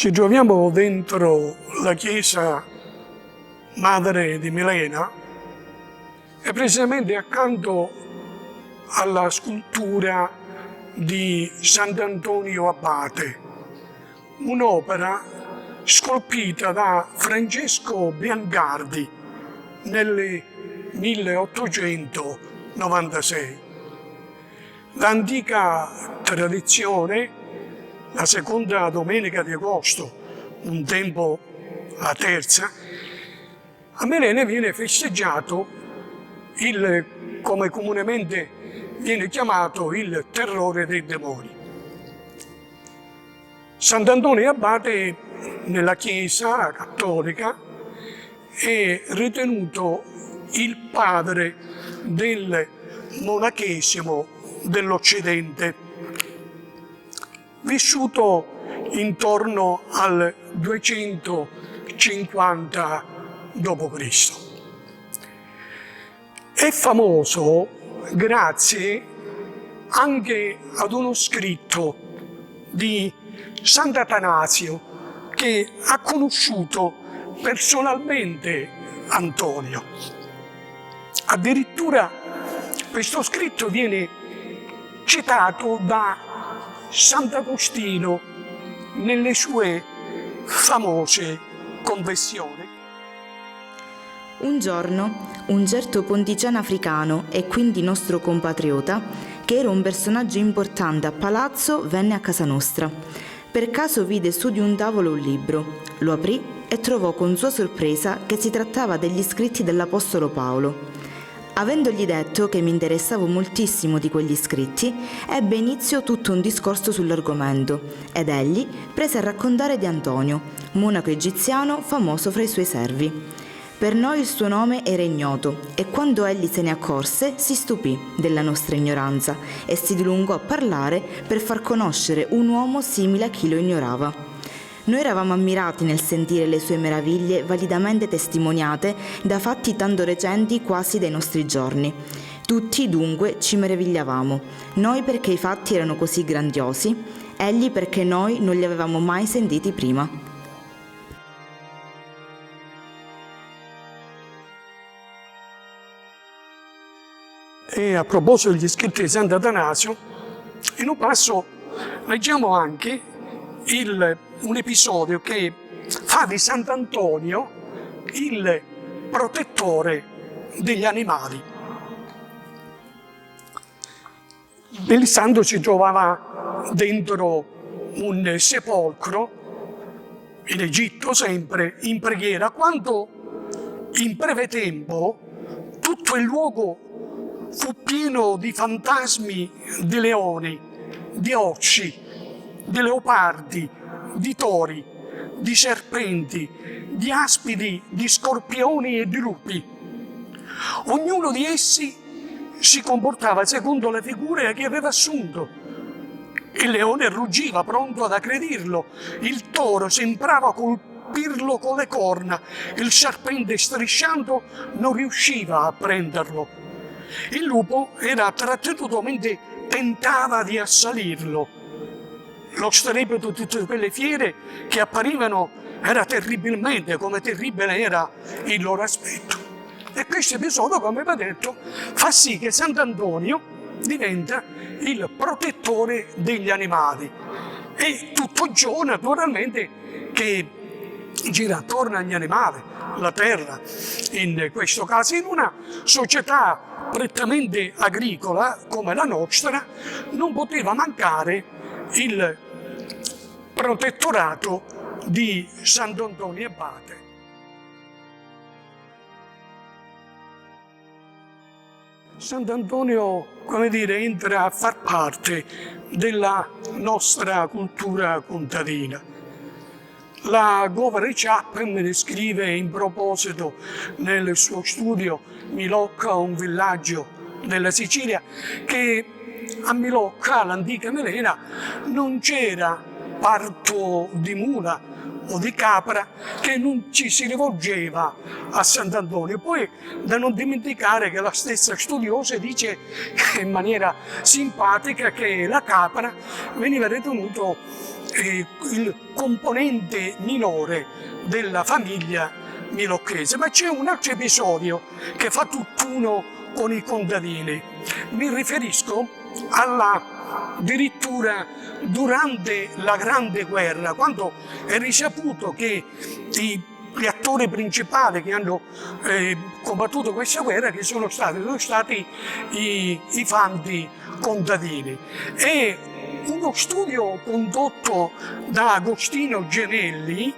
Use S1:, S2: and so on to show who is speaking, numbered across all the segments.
S1: Ci troviamo dentro la chiesa madre di Milena e precisamente accanto alla scultura di Sant'Antonio Abate, un'opera scolpita da Francesco Biancardi nel 1896. L'antica tradizione, la seconda domenica di agosto, un tempo la terza, a Milene viene festeggiato come comunemente viene chiamato il terrore dei demoni. Sant'Antonio Abate nella Chiesa cattolica è ritenuto il padre del monachesimo dell'Occidente, vissuto intorno al 250 d.C. È famoso grazie anche ad uno scritto di Sant'Atanasio che ha conosciuto personalmente Antonio. Addirittura questo scritto viene citato da Sant'Agostino nelle sue famose confessioni.
S2: Un giorno, un certo pontigiano africano e quindi nostro compatriota, che era un personaggio importante a palazzo, venne a casa nostra. Per caso vide su di un tavolo un libro, lo aprì e trovò con sua sorpresa che si trattava degli scritti dell'Apostolo Paolo. Avendogli detto che mi interessavo moltissimo di quegli scritti, ebbe inizio tutto un discorso sull'argomento ed egli prese a raccontare di Antonio, monaco egiziano famoso fra i suoi servi. Per noi il suo nome era ignoto e quando egli se ne accorse si stupì della nostra ignoranza e si dilungò a parlare per far conoscere un uomo simile a chi lo ignorava. Noi eravamo ammirati nel sentire le sue meraviglie validamente testimoniate da fatti tanto recenti quasi dai nostri giorni. Tutti dunque ci meravigliavamo, noi perché i fatti erano così grandiosi, egli perché noi non li avevamo mai sentiti prima.
S1: E a proposito degli scritti di Sant'Atanasio, in un passo leggiamo anche un episodio che fa di Sant'Antonio il protettore degli animali. Il santo si trovava dentro un sepolcro, in Egitto sempre, in preghiera, quando in breve tempo tutto il luogo fu pieno di fantasmi di leoni, di orsi, di leopardi, di tori, di serpenti, di aspidi, di scorpioni e di lupi. Ognuno di essi si comportava secondo le figure che aveva assunto. Il leone ruggiva pronto ad aggredirlo, il toro sembrava colpirlo con le corna, il serpente strisciando non riusciva a prenderlo. Il lupo era trattenuto mentre tentava di assalirlo. Lo strepito di tutte quelle fiere che apparivano era terribilmente come terribile era il loro aspetto. E questo episodio, come vi ho detto, fa sì che Sant'Antonio diventa il protettore degli animali. E tutto ciò naturalmente che gira attorno agli animali, la terra, in questo caso in una società prettamente agricola come la nostra, non poteva mancare il protettorato di Sant'Antonio Abate. Sant'Antonio, come dire, entra a far parte della nostra cultura contadina. La Govere Chapman scrive in proposito nel suo studio Milocca, un villaggio della Sicilia, che a Milocca, all'antica Milena, non c'era parto di mula o di capra che non ci si rivolgeva a Sant'Antonio. Poi da non dimenticare che la stessa studiosa dice in maniera simpatica che la capra veniva ritenuto il componente minore della famiglia milocchese. Ma c'è un altro episodio che fa tutt'uno con i contadini. Mi riferisco addirittura durante la Grande Guerra, quando è risaputo che gli attori principali che hanno combattuto questa guerra che sono stati i fanti contadini. E uno studio condotto da Agostino Gemelli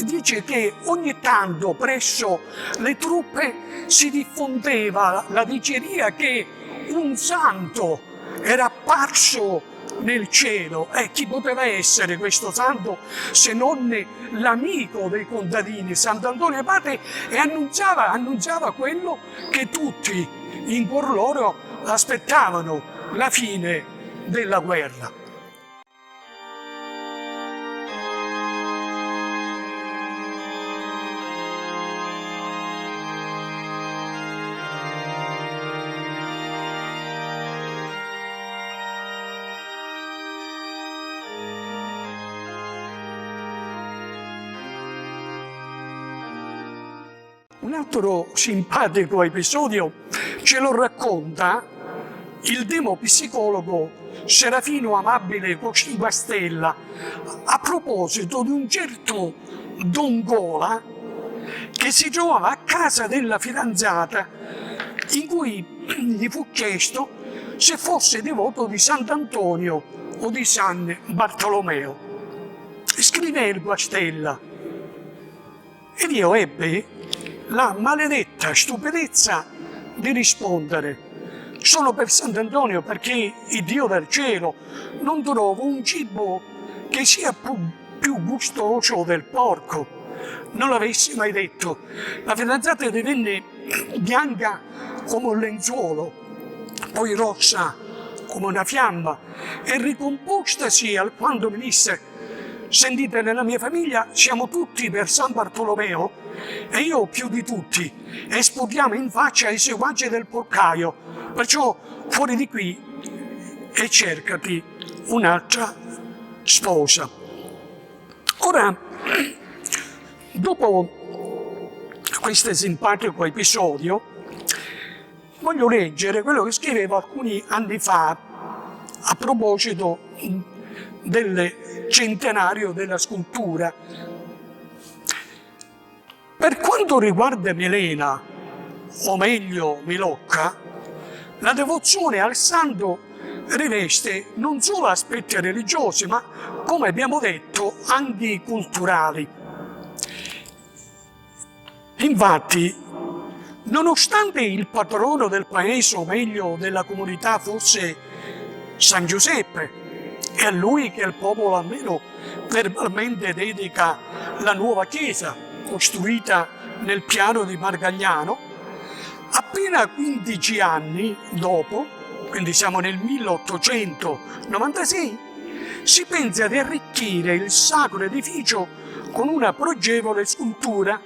S1: dice che ogni tanto presso le truppe si diffondeva la diceria che un santo era apparso nel cielo. E chi poteva essere questo santo se non l'amico dei contadini, Sant'Antonio Abate, e annunciava quello che tutti in cuor loro aspettavano, la fine della guerra. Un altro simpatico episodio ce lo racconta il demopsicologo Serafino Amabile Guastella a proposito di un certo Don Gola che si trovava a casa della fidanzata, in cui gli fu chiesto se fosse devoto di Sant'Antonio o di San Bartolomeo. Scrive il Guastella: ed io ebbe la maledetta stupidezza di rispondere: sono per Sant'Antonio, perché il Dio del cielo non trovo un cibo che sia più gustoso del porco. Non l'avessi mai detto. La fidanzata divenne bianca come un lenzuolo, poi rossa come una fiamma, e ricompostasi alquanto mi disse: sentite, nella mia famiglia siamo tutti per San Bartolomeo e io più di tutti, e sputiamo in faccia i seguaci del porcaio, perciò fuori di qui e cercati un'altra sposa. Ora, dopo questo simpatico episodio, voglio leggere quello che scrivevo alcuni anni fa a proposito del centenario della scultura. Per quanto riguarda Milena, o meglio Milocca, la devozione al santo riveste non solo aspetti religiosi, ma, come abbiamo detto, anche culturali. Infatti, nonostante il patrono del paese, o meglio della comunità, fosse San Giuseppe, è a lui che il popolo almeno verbalmente dedica la nuova chiesa, costruita nel piano di Margagliano, appena 15 anni dopo, quindi siamo nel 1896, si pensa di arricchire il sacro edificio con una pregevole scultura,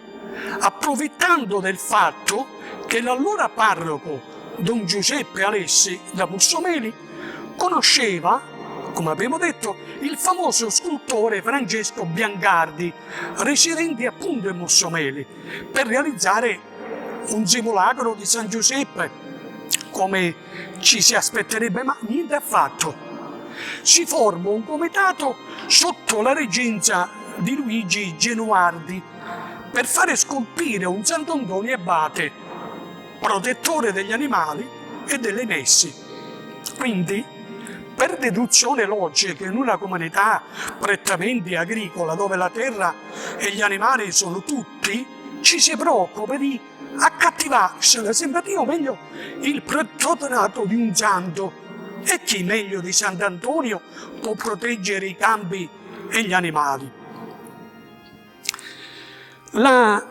S1: approfittando del fatto che l'allora parroco Don Giuseppe Alessi da Mussomeli conosceva, come abbiamo detto, il famoso scultore Francesco Biancardi, residente appunto in Mussomeli, per realizzare un simulacro di San Giuseppe, come ci si aspetterebbe, ma niente affatto. Si forma un comitato sotto la reggenza di Luigi Genuardi per fare scolpire un Sant'Antonio Abate, protettore degli animali e delle messi. Quindi, per deduzione logica, in una comunità prettamente agricola, dove la terra e gli animali sono tutti, ci si preoccupa di accattivarsi la simpatia, o meglio il patronato di un santo. E chi meglio di Sant'Antonio può proteggere i campi e gli animali? La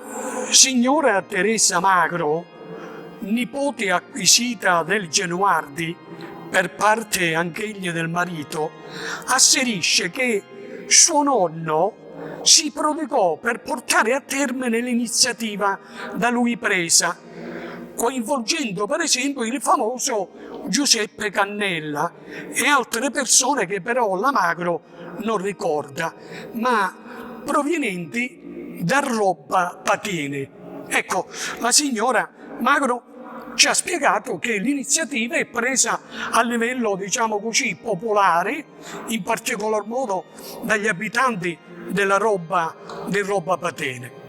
S1: signora Teresa Magro, nipote acquisita del Genuardi per parte anch'egli del marito, asserisce che suo nonno si prodigò per portare a termine l'iniziativa da lui presa, coinvolgendo per esempio il famoso Giuseppe Cannella e altre persone che però la Magro non ricorda, ma provenienti da roba patene. Ecco, la signora Magro ci ha spiegato che l'iniziativa è presa a livello, diciamo così, popolare, in particolar modo dagli abitanti del roba patene.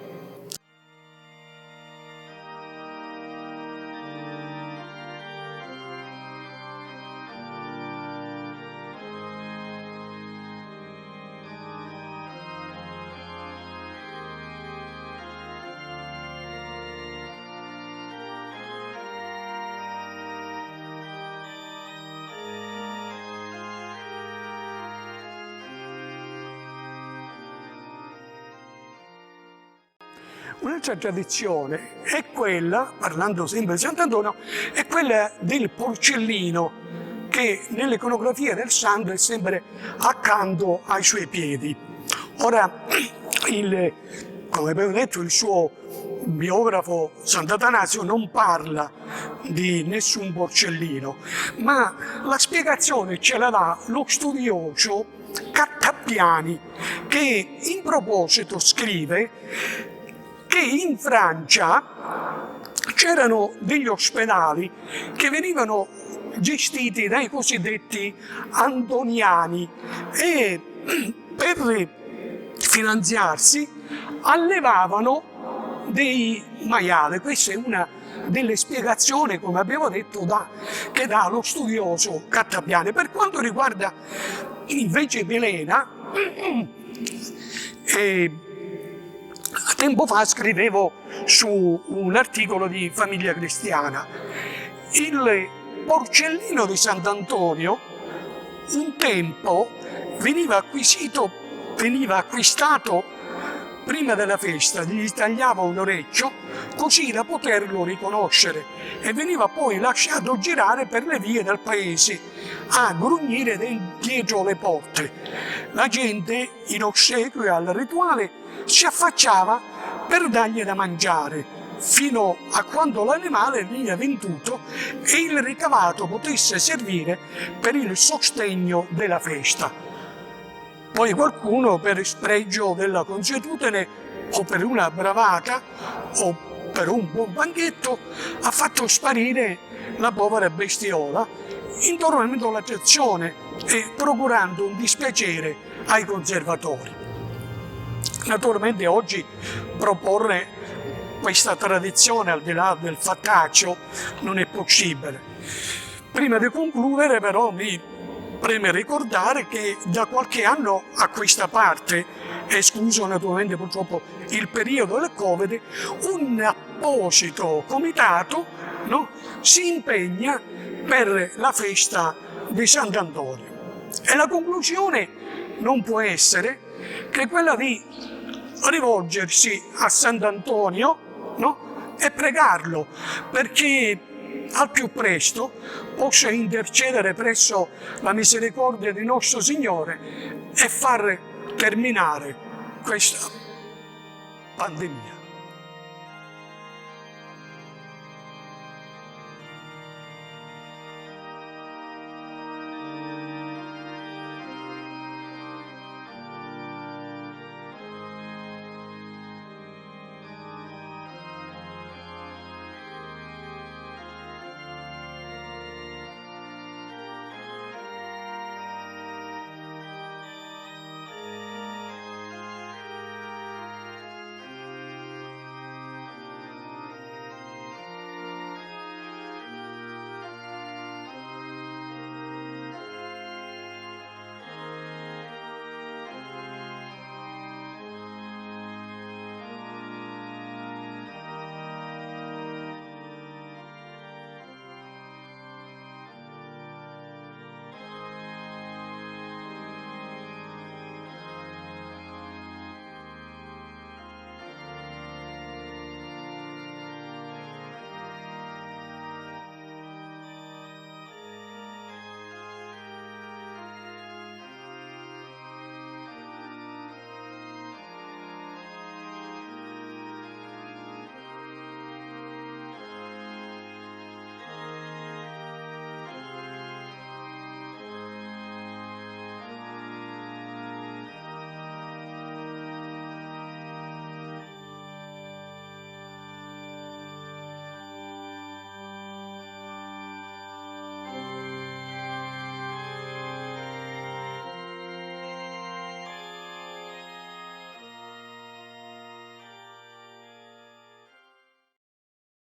S1: Un'altra tradizione è quella, parlando sempre di Sant'Antonio, è quella del porcellino che nell'iconografia del santo è sempre accanto ai suoi piedi. Ora, come abbiamo detto, il suo biografo Sant'Atanasio non parla di nessun porcellino, ma la spiegazione ce la dà lo studioso Cattapiani, che in proposito scrive che in Francia c'erano degli ospedali che venivano gestiti dai cosiddetti antoniani e per finanziarsi allevavano dei maiali. Questa è una delle spiegazioni, come abbiamo detto, che dà lo studioso Cattapiani. Per quanto riguarda invece Milena, tempo fa scrivevo su un articolo di Famiglia Cristiana. Il porcellino di Sant'Antonio un tempo veniva acquistato prima della festa, gli tagliava un orecchio così da poterlo riconoscere e veniva poi lasciato girare per le vie del paese a grugnire dietro le porte. La gente, in ossequio al rituale, si affacciava per dargli da mangiare, fino a quando l'animale veniva venduto e il ricavato potesse servire per il sostegno della festa. Poi qualcuno, per spregio della consuetudine o per una bravata o per un buon banchetto, ha fatto sparire la povera bestiola, interrompendo la trazione e procurando un dispiacere ai conservatori. Naturalmente oggi proporre questa tradizione al di là del fattaccio non è possibile. Prima di concludere però mi preme ricordare che da qualche anno a questa parte, escluso naturalmente purtroppo il periodo del Covid, un apposito comitato si impegna per la festa di Sant'Antonio. E la conclusione non può essere che quella di rivolgersi a Sant'Antonio e pregarlo perché al più presto possa intercedere presso la misericordia di nostro Signore e far terminare questa pandemia.